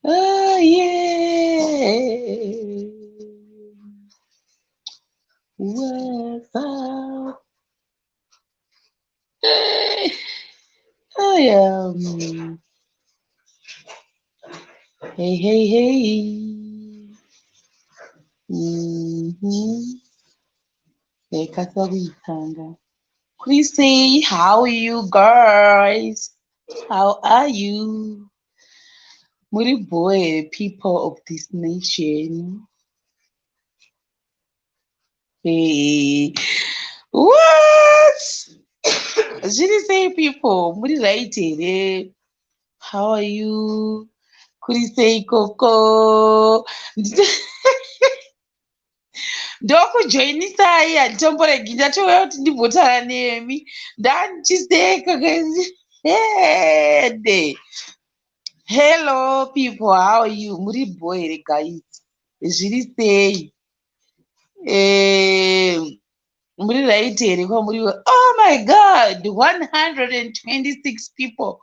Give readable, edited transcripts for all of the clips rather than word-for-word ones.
Oh, yeah. What's up? I am. Hey, hey, hey. Hey, Kasabitanga. Please say, how are you guys? How are you? Muri boy, people of this nation. Hey, what? Did say people? Muri right here. How are you? Kuri say Coco. Ndokujoinisai handitomboregi ndatouya kuti ndimbotara nemi ndanichiseka hede. Hello people, how are you? Muri boy here guys, zviri sei? Muri right here kwamuri? Oh my god, 126 people.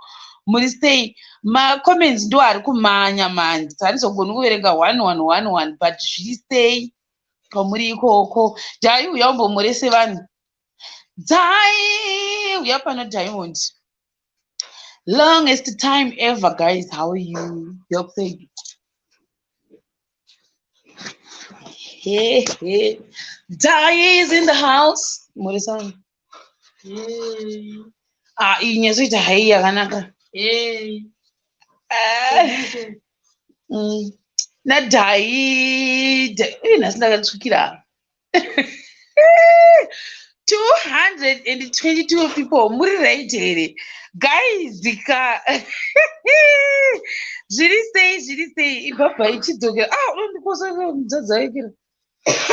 Muri sei? Macomments ndo ari kumanya manje, handizogoni kuverenga 1111, but zviri sei kwamuri ikoko? Dhai uya umbomurese vanhu. Dhai uya pano Diamond. Longest time ever guys, how are you? Hey, hey. Dhai is in the house. Muresani. Inyazoita hai yakanaka. Nadhai nhasi ndakatsvukira. 222 people. Muri right here guys. Zviri sei ibhabha ichidzokera. Ndikosamudzadzaikira.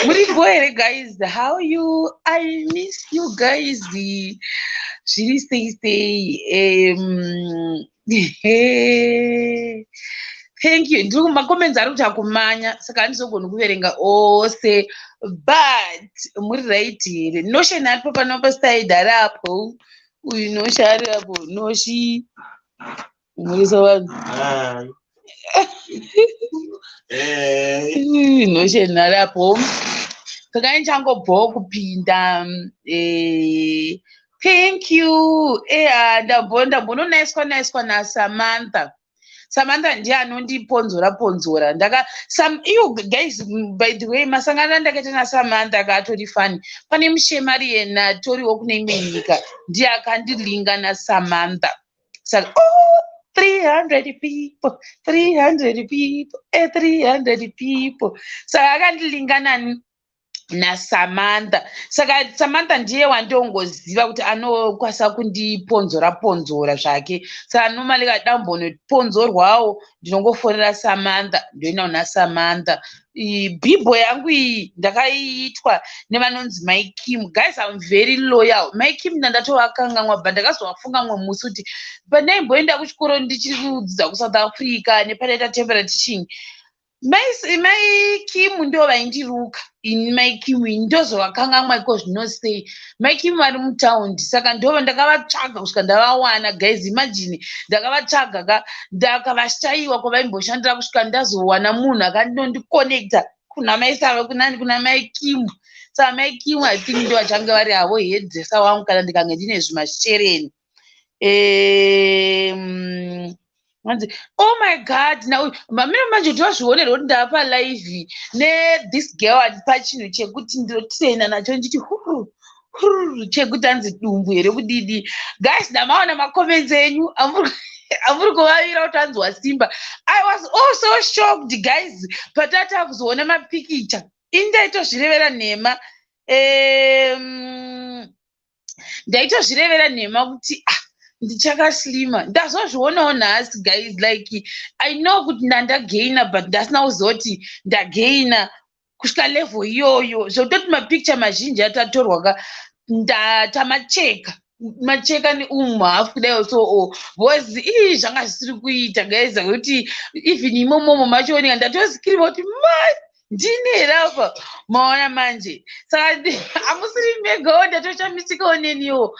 Muri boere guys, how are you? I miss you guys. Zviri sei. Thank you. Ndiri macomments ari kuti akumanya saka handizogoni kuverenga ose, but muri right here. Notion aripo panopa side ari apo. Uyu noshi ari apo. Noshi muriso vanhu. Notion ari apo. Saka ndichangobvawo kupinda. Thank you. Ndambononaiswa naSamantha. Samantha ndiye anondiponzora. You guys, by the way, masangano ndakaita naSamantha akatori fani. Pane muShemarian atoriwo kune imwe nyika ndiye akandilinga naSamantha. Saka 300 people, 300 people, 300 people. Saka akandilinga nani naSamantha. Saka Samantha ndiye wandongoziva kuti anokwanisa kundiponzora zvake. Saka normally kadambonoponzorwawo ndinongofonera Samantha, ndoenda kuna Samantha. Bhibo yangu iyi ndakaiitwa nevanonzi Mike Kim. Guys, I'm very loyal. Mike Kim ndandatovakanganwa, but ndakazovafunga mwe musi kuti pandaimboenda kuchikoro ndichiri kudzidza kuSouth Africa nepadaita temporary teaching, Mai Kim ndo vaindiruka. Mai Kim ndozovakanganwa iko zvinosei. Mai Kim vari mutaundi, saka ndo ndakavatsvaga kusvika ndavawana. Guys, imagine ndakavatsvaga ndakavashayiwa kwavaimboshandira kusvika ndazowana munhu akandondikonekta kuna Mai Save, kuna Mai Kim. Saka Mai Kim I think ndo vachange vari havo hairdresser wangu kana ndikange ndine zvimashereni. Oh my god, now mamino manje ndozvionera kuti ndapa live this girl atipa chinhu chekuti ndirotraina nacho nditi chekuti anzi dumbu here kudidi. Guys, ndamaona macomments enyu amuri kuvavira kuti anzwa simba. I was also shocked guys patata kuzoona mapikicha. Indaitozvirevera nhema. Ndaitozvirevera nhema kuti ndichakaslima. Ndazozvionawo nhasi guys, like I know kuti ndandagaina, but ndasina kuzoti ndagaina kusvika level iyoyo zvokutoti mapicture mazhinji atatorwa tamacheka neumhafu kudai. So vozi zvanga zvisiri kuita guys, kuti even imomomo machooneka ndatozikiriva kuti ndine rapa maona manje. Saka hamusiri megawo ndatoshamisikawo neniwo.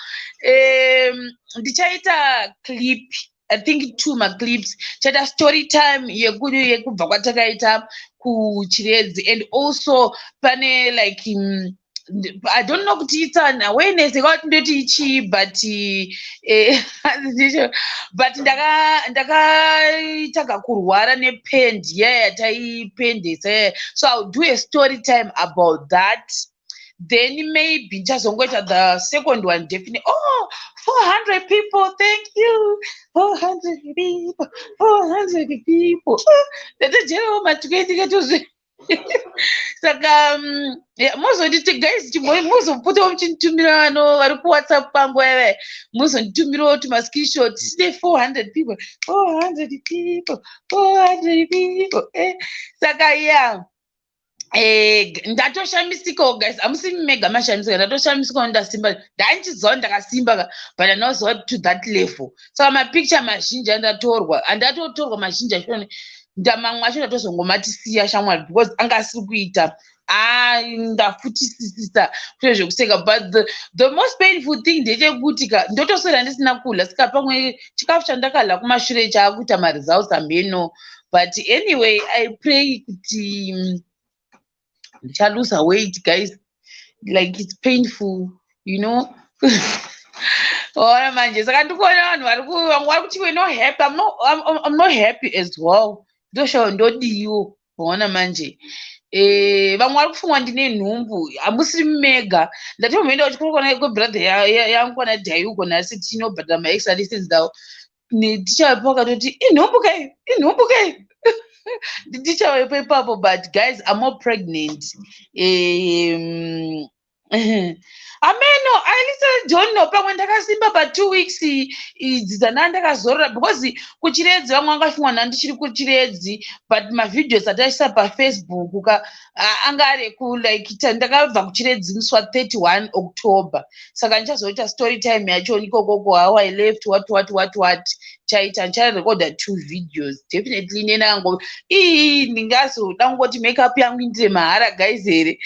Ndichaita clip I think 2 clips. Chata story time yekubva kwatakaita kuChiredzi, and also pane like I don't know kuti it's an awareness but but ndakataka kurwara nependi yataipendesa, so I'll do a story time about that. Then maybe ndichazongoita the second one definitely. 400 people, thank you. 400 people, 400 people. Saka muzonditi guys, muzoputawo muchinitumira vano vari kuwhatsapp pangu eve, muzonditumirawo tumascreenshot sine 400 people, 400 people, 400 people. Saka yeah, ndatoshamisikawo guys, amusi mega mashamisika, ndatoshamisikawo ndasimba, ndanchiziva ndakasimba but anoziva to that level. Saka mapicture mazhinji andatorwa, handatotorwa mazhinji ashoni, ndamamwe acho ndatozongomatisiya shamwari because anga asiri kuita ndafutisisisa kune zvekuseka. But the most painful thing ndechekuti ndotoswera ndisina kudya, saka pamwe chikafu chandakadya kumashure chaakuita maresults ameno. But anyway, I pray kuti ndichalusa weight guys, like it's painful, you know. Ora manje saka ndikuona vanhu vari kuti we're not happy. I'm not happy as well. Ndoshawo ndodiwo kuona manje vamwe vari kufungwa ndine nhumbu, hamusiri mega. Ndatomboenda kuchikoro kwebrother yangu kwana Dhayugo nhasi tinobhadhara maexalicense davo, ndichavapo vakatoti inhumbu kai ndichavapo ipapo. But guys, I'm more pregnant. Ameno, I don't know. Pamwe ndakasimba pa 2 weeks idzi dzandakazorora because kuChiredzi vamwe vangafungwa ndandichiri kuChiredzi, but mavideos ataisa paFacebook anga ari like ndakabva kuChiredzi musi wa31 October. Saka ndichazoita story time yacho ikoko how I left what chaita, ndicharecorda 2 videos definitely. Nenango ndingazoda ngoti makeup yangu indire mahara guys here.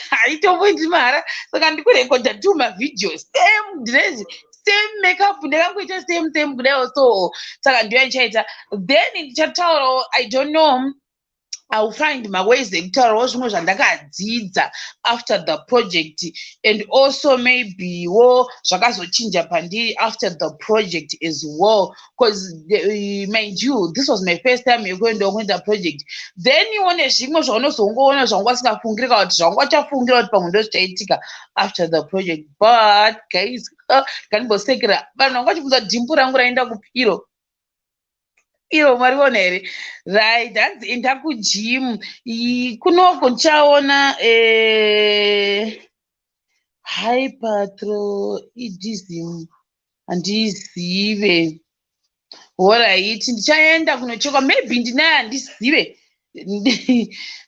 Haitomboindiri mahara, saka ndikurecorda 2 mavideos same dress same makeup, ndakangoita same kudai. So saka ndiyo ndichaita. Then ndichataurawo, I don't know, I'll find my ways ekutaurawo zvimwe zvandakadzidza after the project, and also maybe zvakazochinja pandiri after the project as well, because mind you, this was my first time yekuendawo kuita project. Then ione zvimwe zvaunozongoona zvanga usingafungiri kuti zvanga uchafungira kuti pamwe ndozvichaitika after the project. But guys, ndikandimbosekera vanhu vanga vachibvunza dhimbu rangu raenda kupiro mariona here, right? Hanzienda kugym kunoko ndichaona hyperthyroidism handizive. Alright, ndichaenda kunochekwa, maybe ndinaye handizive,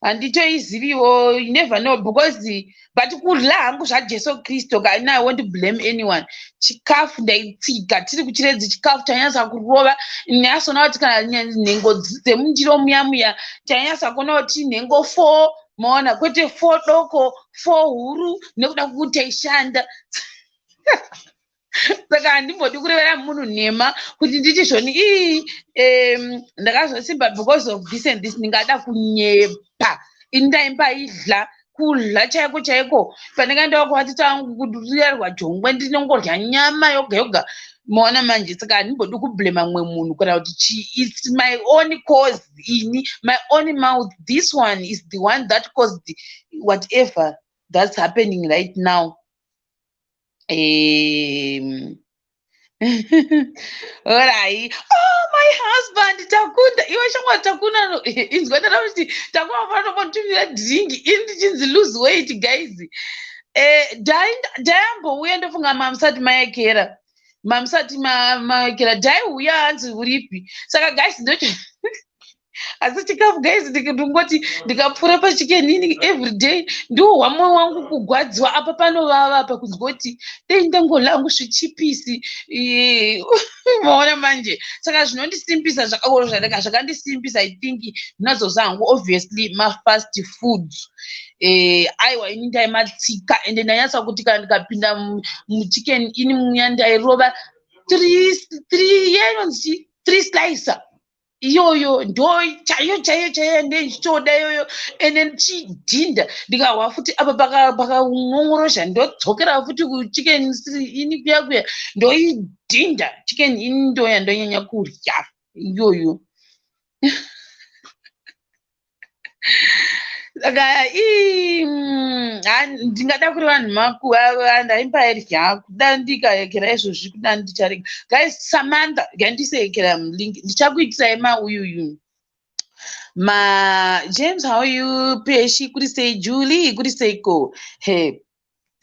handitoiziviwo, you never know, because but kudya hangu zvaJesu Kristu, and I want to blame anyone. Chikafu ndaitsika tiri kuChiredzi, chikafu chanyasa kurova, ndinyasoona kuti kana nhengo dzemundiro muya chanyasa kuona kuti nhengo 4 maona, kwete 4 doko 4 huru nekuda kuti taishanda. Saka handimbodi kurevera munhu nhema kuti nditi zvoni ndakazosimba because of this and this, ndingada kunyepa indaimbaidya kudya chaiko pandingaendawo kuvatita vangu kuduriyarwa jongwe ndinongorya nyama yoga maona manje. Saka handimbodi kublema mumwe munhu kana kuti it's my own cause, my own mouth. This one is the one that caused whatever that's happening right now. Alright. Oh, my husband, Takunda. Iwe shamwa Takunda. It's going to be Takunda drink in lose weight, guys. Dambo, we end up on Mamsat Mayakera. Mamsat Mayakera. Die, we are answering Uripi. Saka, guys, don't you? Asi chikafu guys ndikati ndikapfura pachikenini every day ndo wamwe wangu kugwadziwa apa panovava apa kunzwa kuti dei ndangola hangu zvichipisi maona manje. Saka zvinondisimbisa zvakaoro zvakandisimbisa, I think nazo zangu obviously mafast foods. Aiwa ini ndaimatsika ende ndanyatsa kuti kana ndikapinda muchicken ini muya ndairova 3 yenonzi 3 slicer. Yo, ndo chayo ndechoda yoyo ene chidinda ndikawa futi apa paka ngongorosha ndodzokera futi ku chicken ini kuya ndoidinda chicken ini ndoya ndonyanya kurya yoyo. Saka ndingada kuti vanhu ndaimbairya kuda ndikayekera izvozvi kuda ndicharega. Guys, Samantha gandisekera link ndichakuitirai mauyuyu. James, how are you? Peshi kuri say Julie kuri say ko. Hey,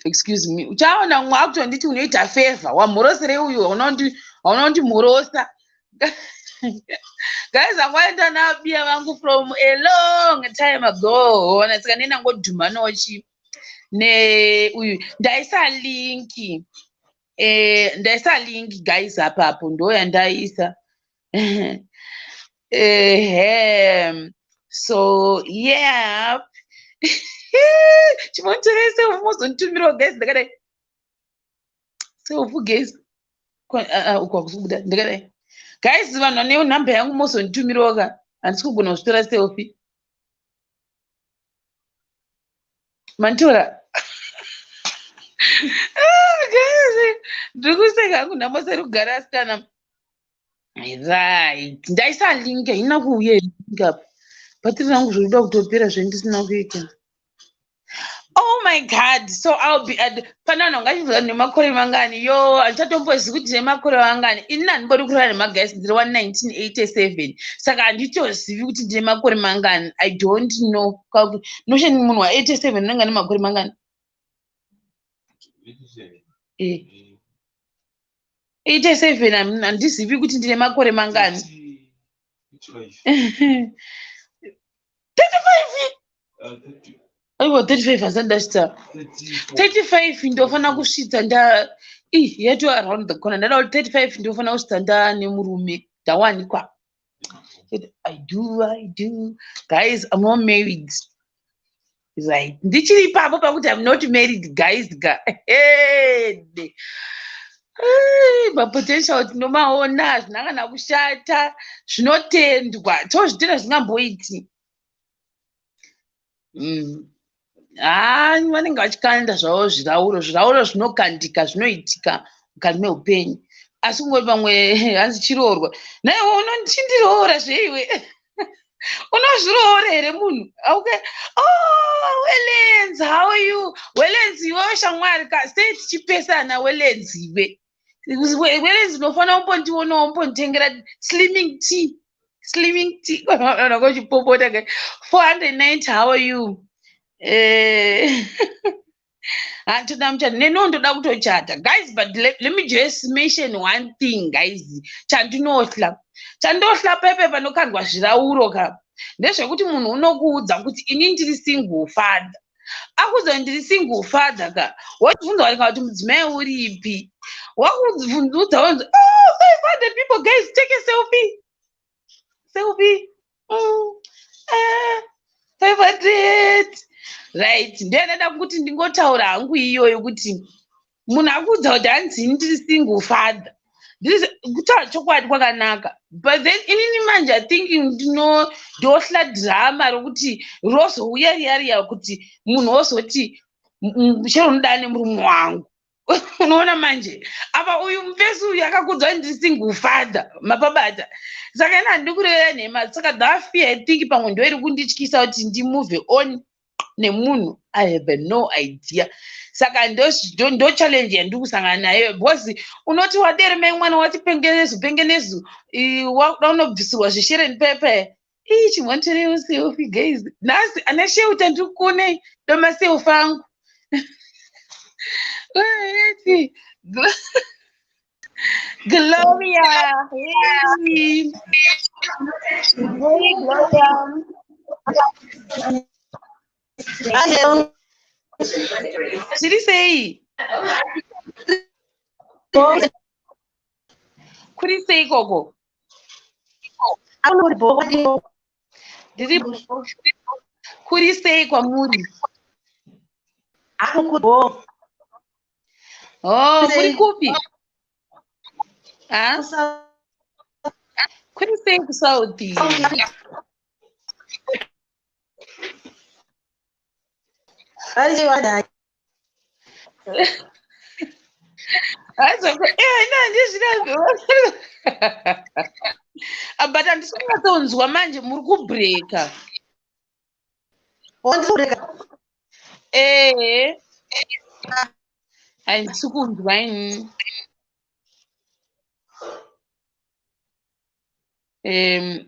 excuse me. Uchaona mwakuto nditi unoita favor wamurosere uyu unondi murosa. Guys, I'm going to now be from a long time ago. And it's going to go to Manochi. There's a link. There's a link, guys, up ndo and Daisa. So yeah. She wants to say almost on 2 million guys. So who guys? Guys, vanhu vane number yangu mozonitumiroga handisi kugona kutora selfie. Mantora. Guys, ndiri kuseka hangu ndambosari kugara asikana. Right. Ndaisa link haina kuuya link apa. Bhatiri rangu zvirikuda kutopera zvendisina kuita. Oh my God! So I'll be at Panano. Guys, nemakore mangani. Yo, andichatombozivi kuti nemakore mangani. Ini handibodi kurara nemagasi ndiri 1987. Saka handitozivi kuti ndine makore mangani. I don't know. Nosheni munhu wa87 unenge ane makore mangani? 87 handizivi kuti ndine makore mangani. 35. Aiwa 35 asandashita 35 ndofana kusvitsa yeto around the corner ndada kuti 35 ndofana kusvitsa ndane murume ndawanikwa. I do. Guys, I'm not married. Right. Ndichiri ipapo pakuti I'm not married, guys. Mapotential tinomaona zvinangana kushata zvinotendwa tozvitenda zvingamboiti. Vanenge vachikanda zvavo zvirauro zvinokandika zvinoitika mukati meupenyu. Asi kungori pamwe hanzi chiroorwa. Naiwe unondichindiroora zveiwe. Unozviroora here munhu? Okay. Oh, Welenzi, how are you? Welenzi, iwe shamwari ka sei tichipesana Welenzi iwe. Welenzi unofana umbondionawo umbonditengera slimming tea. Kochipopota ke 490, how are you? Ndoda kutochata guys, but let me just mention one thing guys. Chandinohla pepe panokandwa zvirauro ka ndezvekuti munhu unokuudza kuti ini ndiri single father. Akuudza ndiri single father ka wachibvunza kuti mudzimai uripi, wakubvunza wanzi father people guys take a selfie 500. Right, ndiyandada kuti ndingotaura hangu iyoyo kuti munhu akuudza kuti hanzi ndiri single father. Kutaura chokwadi kwakanaka, but then inini manje I think ndohla drama rokuti rozouya riya kuti munhu ozoti chero unoda nemurume wangu. Unoona manje apa uyu mupesi uyu akakuudza ndiri single father mapabata. Saka ina handiri kureva nhema. Saka that fear I think pamwe ndo iri kundityisa kuti ndimove on nemunhu I have no idea. Saka ndo challenge yandiri kusangana nayo because unoti waderemai mwana wati pengenezu wakuda unobvisirwa zvishereni pepe. Chimwantorewo selfie guys. Nhasi ana sheuta ndiri kuonei domaselfi angu. Gloria. Hey, Gloria. Hello. Did he say? Could he say Gogo? Did he? Could he say Kwamuri? Oh, Muri Kupi. Kuri sei kusauthi. But andisingatonzwa manje muri kubreaka. Handisi kunzwa ini.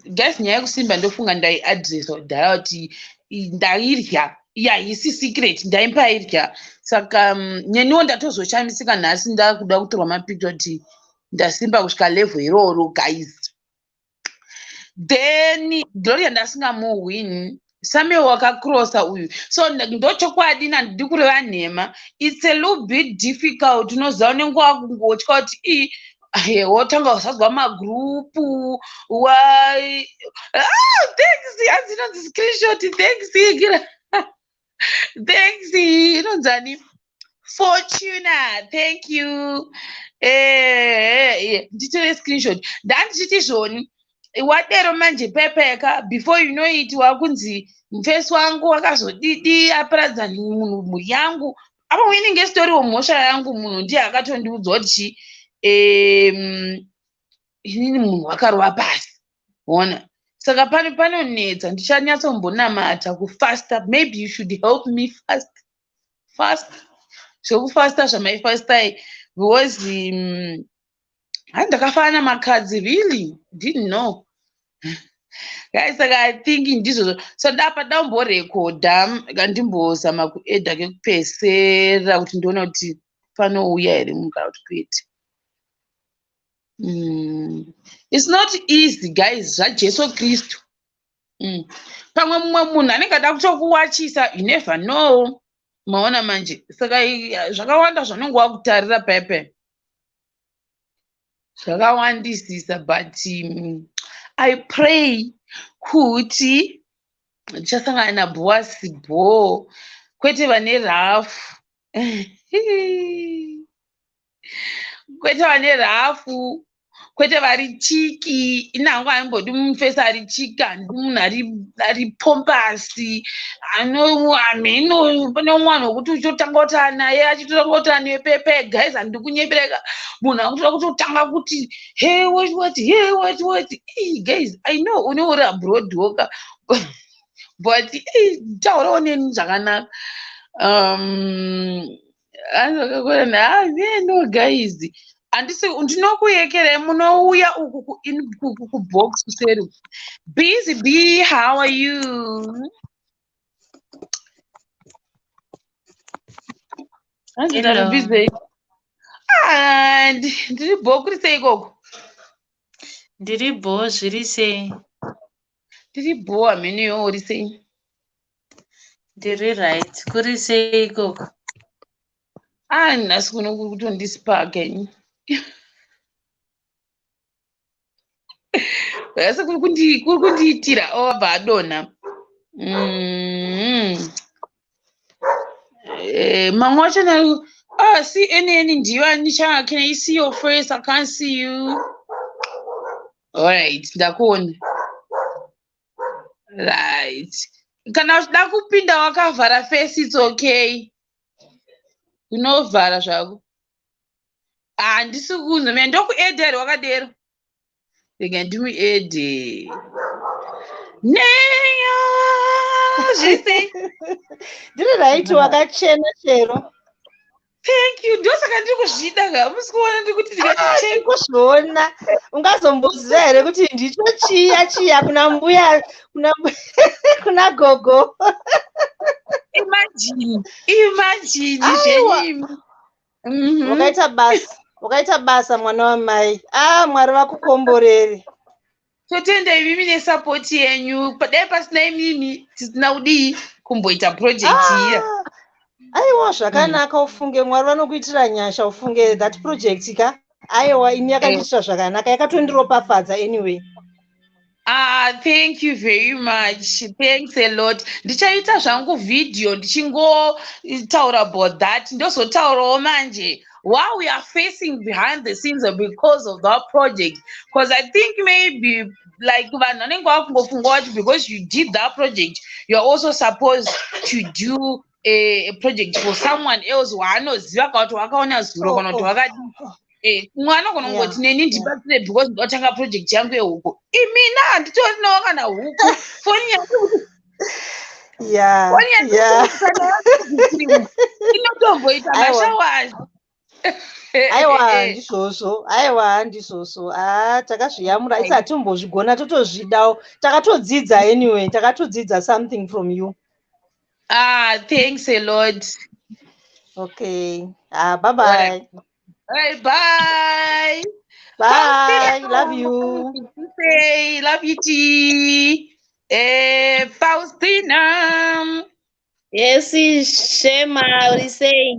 Guys, nyaya yekusimba ndofunga ndaiadresa kudhara kuti ndairya. Haisi secret, ndaimpairya. Saka neniwo ndatozoshamisika nhasi ndakuda kutorwa mapicture kuti ndasimba kusvika level iroro, guys. Then Gloria ndasingamuwini. Samuel wakakrosa uyu. So ndochokwadi nandidi kureva nhema. It's a little bit difficult. Unoziva nenguva kungotya kuti wotanga usazwa magrupu. Why? Thanks. Hanzi screenshot. Thanks. Thanks. Inonzani? Fortuna. Thank you. Nditore screenshot. Ndandichiti zvoni. Wadero manje pepeka before you know it wakunzi mfesi wangu wakazodidi aparadza munhu mhuri yangu apa winenge story womhosva yangu munhu ndiye akatondiudza kuti inini munhu wakarova pasi ona saka panonetsa ndichanyatsombonamatha kufasta. Maybe you should help me fast zvokufasta zvamaifastai because ndakafana makadzi really didn't know. Guys, like I think in this so ndapa damborekodha ndimbozama kuedha kekupesera kuti ndione kuti panouya here mugara kuti kwete. It's not easy, guys. Zvajesu Kristu. Pamwe mumwe munhu anenge ada kutokuwachisa, you never know. Maona manje saka zvakawanda zvanonge wakutarira pepe. Zvakawandisisa, but I pray kuti ndichasangana naBoasi Bo kwete vane rafu. Kwete vane rafu, kwete vari chiki. Inangu aimbodi mufesi ari chiki, handi munhu ari pompasi. Ameno pane mwana wokuti uchotanga kutaura naye achitotanga kutaura naye pepe. Guys, handi kunyebereka. Munhu akutoda kutotanga kuti hey what. Guys, I know uneuri abroad woka. But taurawo neni zvakanaka. No, guys. Andisi ndinokuyekerei munouya uku kubox kuseri. Busy B, how are you? Hello. Busy. And ndiri bo kuri sei ikoko? Ndiri bo zviri sei? Ndiri bo hamenowo uri sei? Ndiri right. Kuri sei ikoko? Nhasi kuno kuri kutondisipaka ini. Yasa kuri kundiitira obva adonha. Mamwe wacho see any ndiwani changa, can I see your face? I can't see you. Alright, ndakuona. Right. Kana uchida kupinda wakavhara face, it's okay. Unovhara zvako. Handisi kunzwa, mina ndokuedha here wakadero. Rega ndimuedhe. Neya! Zvese. Ndiri right wakachena chero. Thank you. Ndosaka ndiri kuzvida ka. Musikuona ndiri kuti ndikati kuzviona. Ungazomboziva here kuti ndicho chiya kuna mbuya kuna gogo. Imagine zvenyu. Wakaita basa mwana wamai. Mwari vakukomborere. Totenda imimi nesapoti yenyu. Dai pasina imimi tisina kudii kumboita project iya. Aiwa zvakanaka ufunge Mwari vanokuitira nyasha ufunge that project ka. Aiwa ini yakandiitira zvakanaka, yakatondiropafadza anyway. Thank you very much. Thanks a lot. Ndichaita zvangu video ndichingotaura about that. Ndozotaurawo manje what we are facing behind the scenes because of that project. Because I think maybe like because you did that project, you're also supposed to do a project for someone else. Mwana kunongoti neni ndibatsire because ndotanga project yangu yehuku. Imina handitorinawo kana huku. Foni yangu inotomboita mashawazi. aiwa handisoso takazviyamura isi hatimbozvigona totozvidawo takatodzidza anyway takatodzidza something from you. Thanks a lot. Okay. Bye bye. Alright, bye. Bye. Love you. Say, love you, T. Faustina. Yes, Shema, what do you say?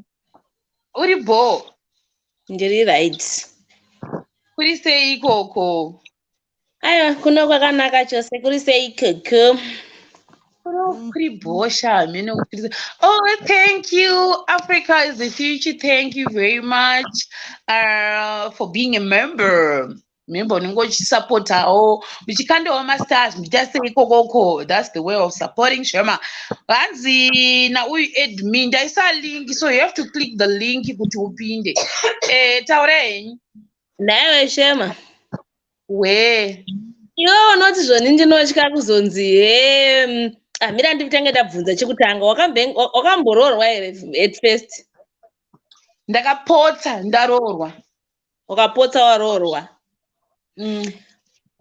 Uribo. Ndiri right. Kuri say ikoko. Aiwa, kuno kwakanaka chose, kuri say ikoko. Oh, thank you. Africa is the future. Thank you very much for being a member. Support masters. Just say koko. That's the way of supporting Shema. Now we admin. There's a link, so you have to click the link. Tauren. Nawe Shema. We. Yo, not ndinotya kuzonzi mira ndikutanga ndabvunza chekutanga wakamboroorwa here at first? Ndakapotsa ndaroorwa. Wakapotsa waroorwa?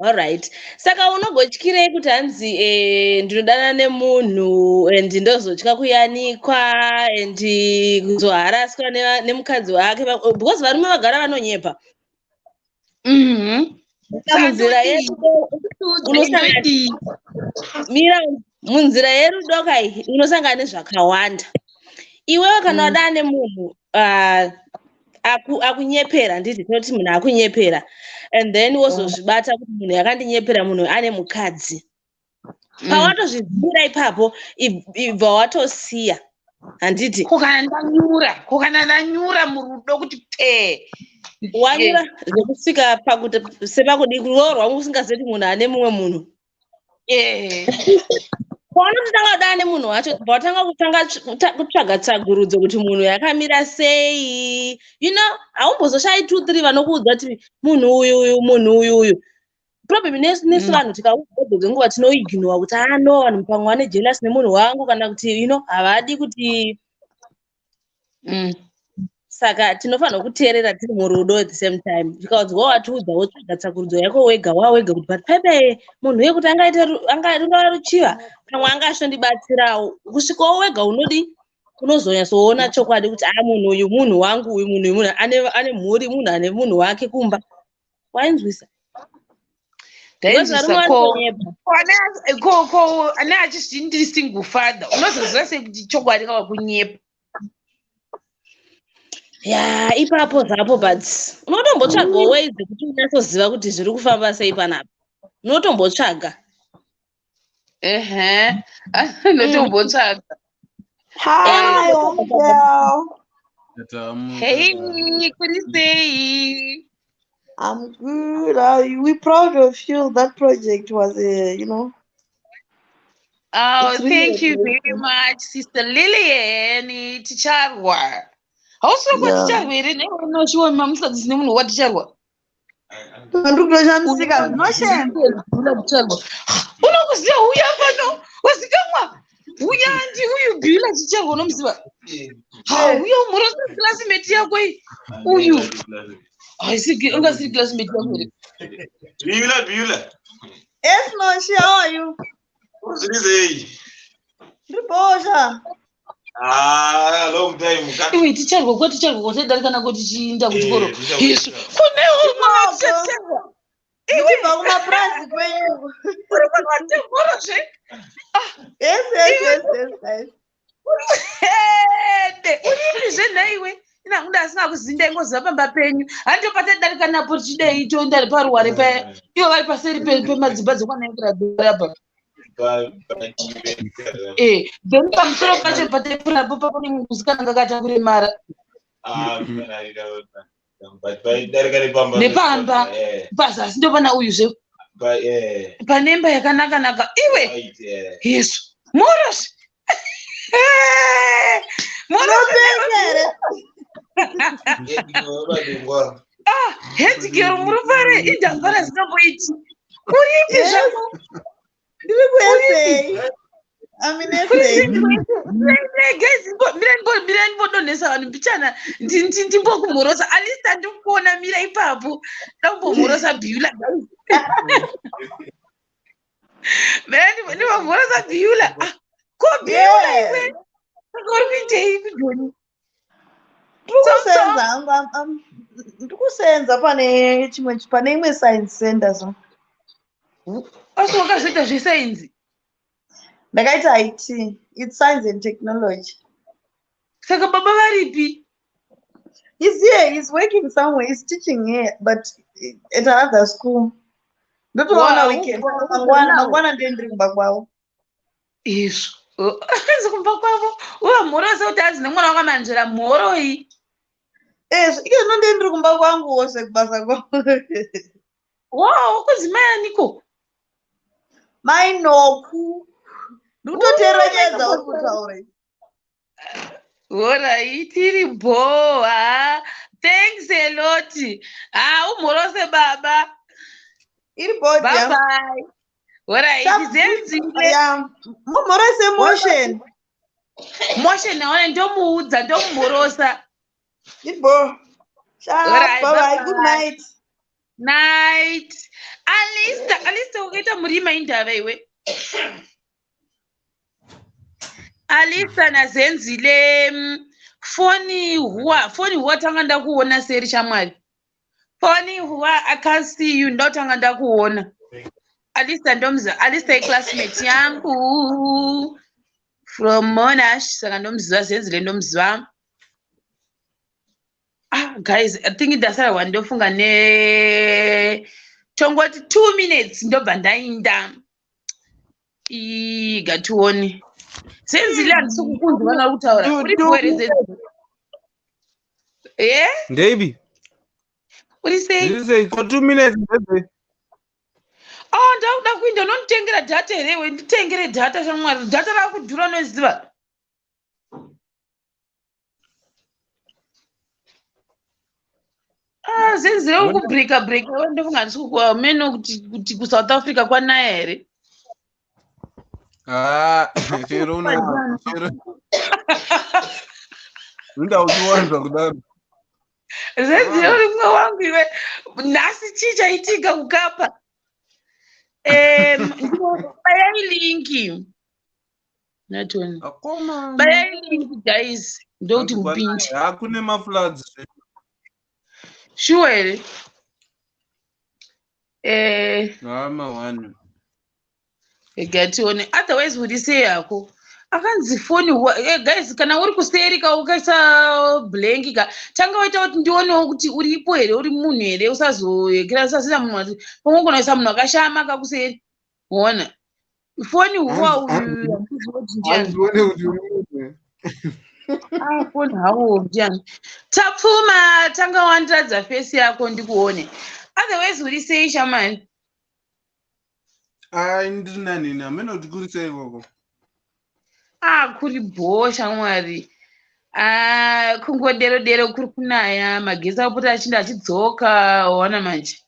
Alright. Saka unogotyirei kuti hanzi ndinodana nemunhu and ndozotya kuyanikwa and kuzoharaswa nemukadzi wake because varume vagara vanonyepa. Munzira yerudo munzira yerudo kai unosangana nezvakawanda. Iwewe kana wadana nemunhu akunyepera, nditi tinoti munhu akunyepera, and then wozozvibata kuti munhu yakandinyepera munhu ane mukadzi, pawatozvidzira ipapo ibva watosiya, handiti kukana ndanyura murudo kuti wanyura zvekusvika pakuti sepakudi kuroorwa musingazoti munhu ane mumwe munhu. Paunotanga kudana nemunhu wacho watanga kutsvaga tsagurudzo kuti munhu yakamira sei, haumbozoshayi 2-3 vanokuudza kuti munhu uyu. Problem nesu vanhu tikaudzwa dzenguva tinoignora kuti vanhu pamwe vane jealous nemunhu wangu kana kuti havadi kuti saka tinofanira kuteerera tiri murudo at the same time. Tikaudzwa watiudza wotsvaga tsagurudzo yako wega wawega kuti but pepe munhu yekuti ungava ruchiva pamwe angashondibatsirawo kusvikawo wega unodi unozonyatsoona chokwadi kuti munhu uyu munhu wangu, uyu munhu ane mhuri, munhu ane munhu wake kumba. Wainzwisa? Ane achindiri single father unozoziva sekuti chokwadi kava kunyepa. Ipapo zvapo but unotombotsvagawo ways kuti unyatsoziva kuti zviri kufamba sei panapa. Unotombotsvaga. Unotombotsvaga. Hi, girl. Hey, what is it? I'm good. We proud of you. That project was Oh, thank you very much, Sister Lillian. Ticharwa. Also, what ticharwa here? No, she won't. Mom said this name. What ticharwa? No shame. Unokuziya uya pano wasikamwa uya ndi uyu bhila chicharwa unomziva uya murosa classmate yako uyu ungasiri classmate yako Bhila. Yes, no, she how are you? Ribosha. Long time. Iwe ticharwa kwatidarikana kuti chiinda kuchikoro yesu kunewo mwana ticharwa Iwe kumapurazi kwenyu. Uri kwatengora zve. Yes. Uri zvenaiwe ina kuda asingakuzinda ngoziva pamba penyu handopatadarika napo tichidei toenda paruware paya ivo vari paseri pemadzimba dzekwanaikurapa then pamusoro pacho patepurapo papane musikana kakatakuremara But by directly Nepamba pazasi ndopana uyuzve panemba yakanaka iwe Yesu Moros headzikero murupare idhambara zinomboiti uripi zvako Ndiri kuesei. mirani mbodonhesa vanhu mbichana ndimbokumhorosa alista ndikuona mira ipapo ndakumbomhorosa bhiula ndimomhorosa bhiula ko bhiula iwe uri kuitei kudhoni Ndikusenza pane imwe science center so. Asi wakazoita zvesainzi Ndakaita IT, it's science and technology. saka baba varipi? He's here, he's working somewhere, he's teaching here, but at another school. Ndotoona weekend. Mangwana ndendiri kumba kwavo. Yesu. Azi kumba kwavo. Uwamhorosa kuti azi nemwana wakamanzvera mhoro iyi. Iyo ndendiri kumba kwangu wose kubasa kwavo. Wow, kuzimayaniko? Mainoku. Ndototeeranyedza uri kutaura. Alright, iribo. Thanks a lot. Umhorose baba. Iribo. Bye bye. Alright, Zenzile. Mumhorose motion. Motion naona ndomuudza ndomumhorosa. Iribo. Alright, bye bye. Good night. Night. Alista ukaita murima indava iwe. Alista naZenzile foni huwa tanga ndakuona seri shamwari. Foni huwa I can't see you ndotanga ndakuona. Alista ndomza, Alista classmate yangu from Monash saka ndomziva Zenzile ndomziva. Guys, I think ndasara wandofunga tongoti 2 minutes ndobva ndainda. Gatuoni. Zenzile handisi kukunzwa nakutaura. Uri kuwere Zenzile? Baby. Uri sei? Ndiri for 2 minutes baby. Ndakuda kuinda unonditengera data here iwe nditengere data shamwari. Data rakudhura unoziva. Zenzile uri kubreka ndofunga handisi kukua meno kuti kuSouth Africa kwanaya here. Chero uno. Nda uchiwanzwa kudaro. Zenzile uri mwe wangu iwe nhasi chii chaitika kukapa. Bayai linki. Natoni. Bayai linki guys. Ndoti mpindi. Hakune mafloods. Sure. Mawani. Gatione. Otherwise would you say yako? Akanzi phone guys kana uri kuseri ka ukaisa blank ka tanga waita kuti ndionewo kuti uripo here uri munhu here usazoyekera usasina munhu pamwe kunoisa munhu akashama kakuseri uona phone huwa phone hawo ndiani tapfuma tanga wandiradza face yako ndikuone otherwise uri sei shamani ndiri nani amene utikurisei ikoko kuri bhosha mwari kungodero kuri kunaya magesi apota achinda achidzoka waona manje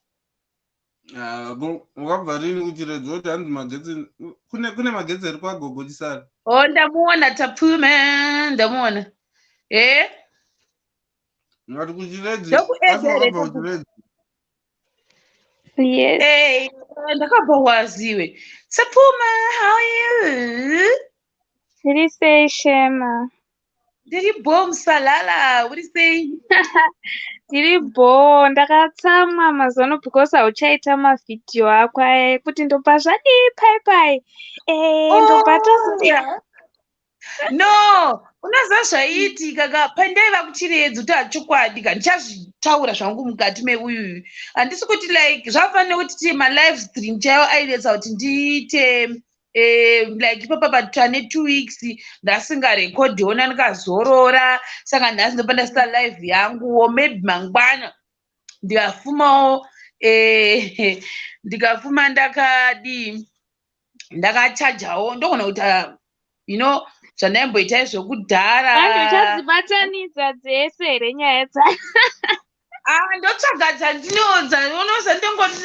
wakabva rini kuchiredza kuti hanzi magetsi kune magetsi ari kwagogo chisara ndamuona tapfume ndamuona ngati kuchiredzi asi wakabva kuchiredzi yes ndakabva waziwe Sapuma, how are you? Ndiri sei Shema? Ndiri bo msalala, what do you say? Ndiri bo, ndakatsamwa mazono because hauchaita mavhidhiyo ako kuti ndopa zvadii pai. Ndopa toziya. No, unaziva zvaiitika ka pandaiva kuchiredza kuti hachokwadi ka ndichazvitaura zvangu mukati meuyu handisi kuti like zvafanira kuti ma live stream chaiwo ailetsa kuti ndiite like ipapa tane 2 weeks ndasingarekodhiona ndikazorora saka nhasi ndopanda sita live yanguwo maybe mangwana ndikafumawo ndikafuma ndakachajawo ndogona kuita zvandaimboitai zvokudhara manje uchadzibatanidza dzese here nyaya dzayo ndotsvaga dzandinodza unoza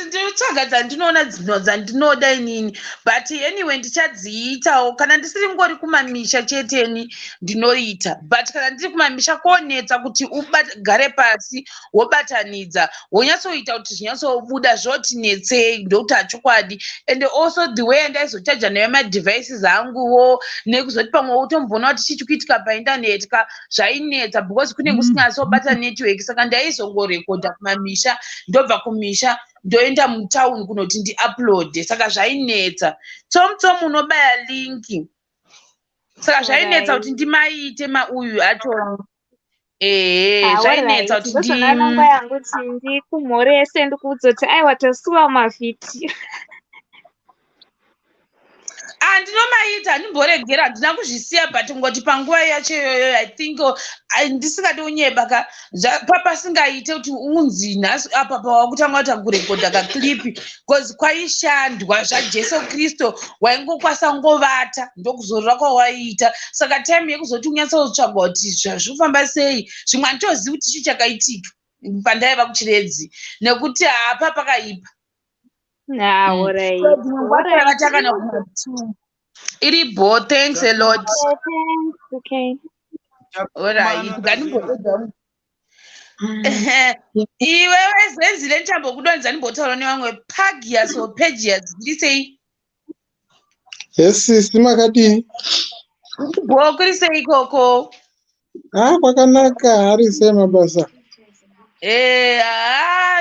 ndotsvaga dzandinoona dzandinoda inini but anyway ndichadziitawo kana ndisiri ngori kumamisha cheteni ndinoita but kana ndiri kumamisha konetsa kuti ugare pasi wobatanidza wonyatsoita kuti zvinyatsobuda zvotinetsei ndokuti hachokwadi and also the way andaizochaja nayo madevices anguwo nekuzoti pamwe utomboona kuti chichikuitika paindaneti zvainetsa because kunenge kusingasobata network saka ndaizongorekodha kumamisha ndobva kumisha ndoenda mutauni kunoti ndiuploade saka zvainetsa tsomu unobaya linki saka zvainetsa kuti ndimaite mauyu acho zvainetsa kuti ndozvananangwa yangu kuti ndikumhorese ndikuudzoti aiwa tasuwa mavhidhiyo ndinomaita handimboregera handina kuzvisiya but ngoti panguva yacho iyoyo I think ndisingadi unyebaka pasingaite kuti unzi nhasi apa pawakutanga kuta kurekodha kaklipi because kwaishandwa zvajesu kristu waingokwasangovata ndokuzorora kwawaiita saka time yekuzoti unyatsotsvagwa kuti zvazvofamba sei zvimwe handitozivi kuti chii chakaitika pandaiva kuchiredzi nekuti hapa pakaipa iribo thanks a lot iwewe Zenzile ndichambokudonza ndimbotaura nevamwe Pagias or Pagias ndiri sei yes sisi makadini kuri sei ikoko kwakanaka hari sei mabasa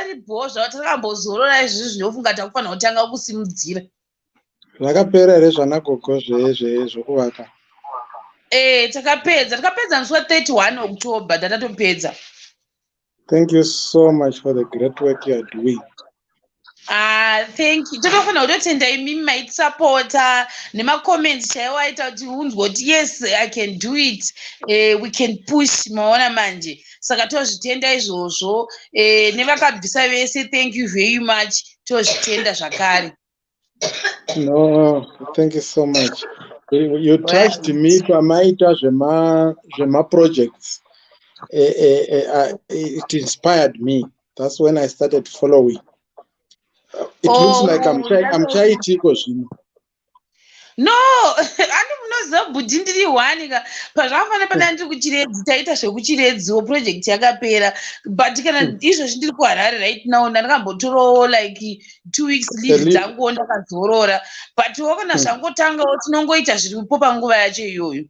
ribo zvatakambozorora izvi zvinofunga takufanira kutanga kusimudzira zvakapera here zvanagogo zvokuvaka takapedza musi wa31 October tatatopedza. Thank you so much for the great work you are doing. Thank you. Totofanira kutotenda imimi maitsapota nemacomments chaiwaita kuti unzwe kuti yes I can do it, we can push maona manje saka tozvitenda izvozvo nevakabvisa vese thank you very much tozvitenda zvakare. No, thank you so much. You touched me pamaita zvema projects. It inspired me. That's when I started following. It looks like I'm chaitiko zvino. No, andinoziva budi ndiri wanika pazvakafanira pana ndiri kuchiredzi taita zvekuchiredziwo project yakapera but kana izvozvi ndiri kuHarare right now ndandakambotorawo like 2 weeks leave dzanguwo ndakazorora but wakana zvangotangawo tinongoita zviripo panguva yacho iyoyo.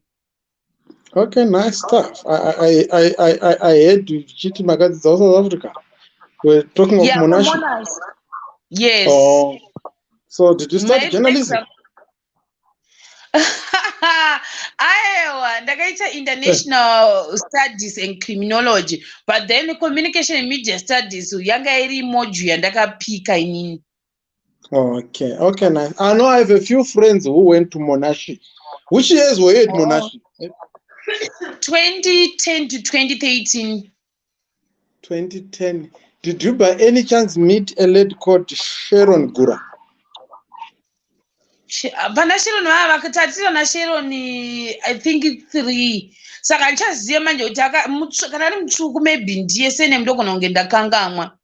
Okay, nice stuff. I heard Chit makadzidza South Africa. We're talking of Monash. Yes. Oh, so did you start journalism? Aiwa, ndakaita international studies and criminology, but then communication and media studies yanga iri module yandakapika inini. Okay, okay, nice. I know I have a few friends who went to Monash. Which years were you at Monash? 2010 to 2013. 2010. Did you by any chance meet a lady called Sharon Gura? Pana Sharon vakatatira na Sharon I think 3. Saka ndichaziva manje kuti kana ari mutsvuku maybe ndiye sene ndogona kunge ndakangamwa.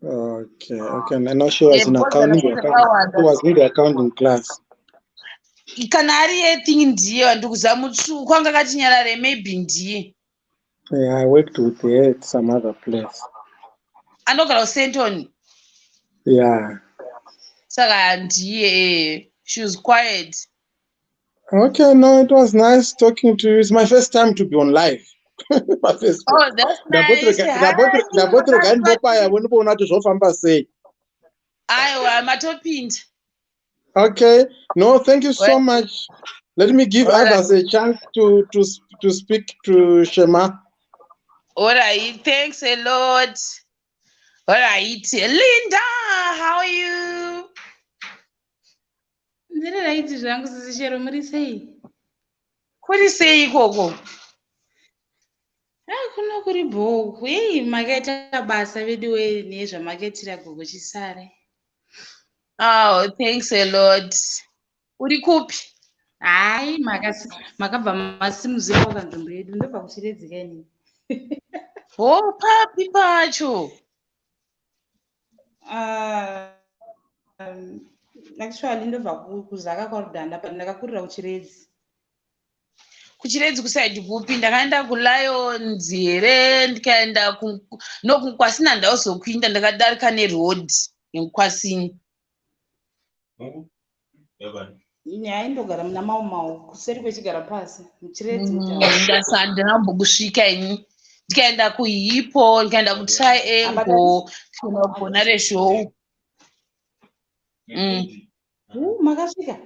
Okay, okay. I know she was in accounting. She was in the accounting class. Kana ari thing ndiye ndikuziva mutsvuku anga katinyarare maybe ndiye. Yeah, I worked with her at some other place. Anogara Senton. Yeah. Saka ndiye. She was quiet. Okay, no, it was nice talking to you. It's my first time to be on live. My first oh, that's nice. Okay, no, thank you so much. Let me give others a chance to speak to Shema. All right, thanks a lot. All right, Linda, how are you? ndiri right zvangu sisishero muri sei? Kuri sei ikoko? Kuno kuri bhuku. Yei makaita basa vedu we nezvamaketira gogo Chisare. Oh, thanks a lot. Uri kupi? Hai makabva masimuziva panzvimbo yedu ndobva kuchiredzika inini. Oh, papi pacho. Actually ndobva kuzaka kwarudhanda ndakakurira kuchiredzi. Kuchiredzi kusaidi kupi? Ndakaenda kuLions here, ndikaenda kwasina ndauzokuinda, ndakadarika neroad yemukwasini. Aindogara muna mau kuseri kwechigara pasi muchiredzi ndasandinambokusvika ini, ndikaenda kuhipo, ndikaenda kutriangle, tikaenda kugona rezhow. Makasvika?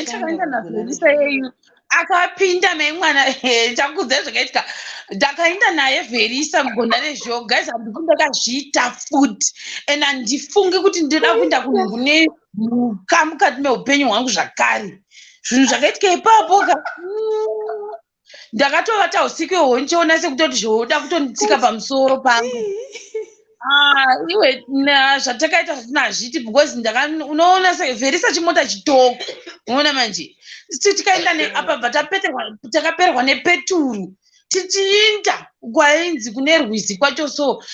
Takaenda naVherisa yeyu akapinda mai mwana chakudza zvakaitika. Ndakaenda naye Vherisa mugona rezhow. Guys, handisi ndakazviita futi and handifungi kuti ndinoda kuenda kune mhuka mukati meupenyu hwangu zvakare. Zvinhu zvakaitika ipapo ndakatovata usiku ihwo ndichiona sekutoti zvoda kutonditsika pamusoro pangu. Iwe zvatakaita zvatinazviti because unoona Vherisa chimota chitoko, unoona manje tikaenda neapa takaperwa nepeturu tichiinda kwainzi kune rwizi kwacho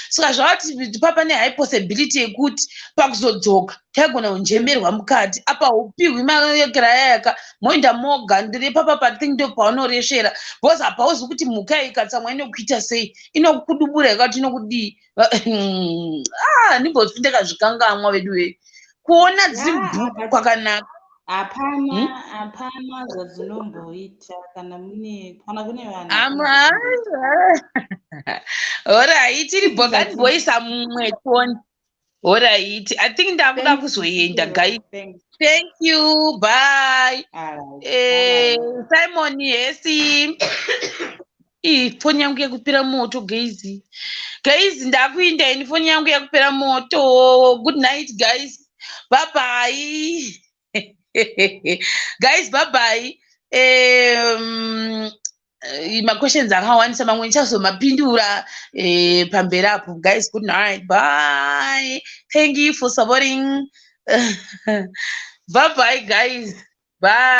saka zvavati papa nehigh possibility yekuti pakuzodzoka taigona kunjemerwa mukati apa upiwi maekirayaka moenda moga ndiri papa pathing ndo paunoresvera because hapauzi kuti mhuka ikatsamwa inokuita sei, inokudubura yakati inokudii. Ndimbozvi ndakazvikangamwa vedu we kuona dzibhuku kwakanaka. Hapana zvadzinomboita kana kune vanhu. Alright, iri bokandiboisa mumwe toni. Alright, I think ndakuda kuzoenda guys. Thank you, bye. Simon, yes. Foni yangu yakupera moto guys. Guys, ndakuinda ini foni yangu yakupera moto. Good night guys. Bye bye. Guys, bye bye. Ma-questions akawandisa mamwe ndichazomapindura pamberi apo. Guys, good night. Bye. Thank you for supporting. Bye bye guys. Bye.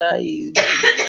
Bye.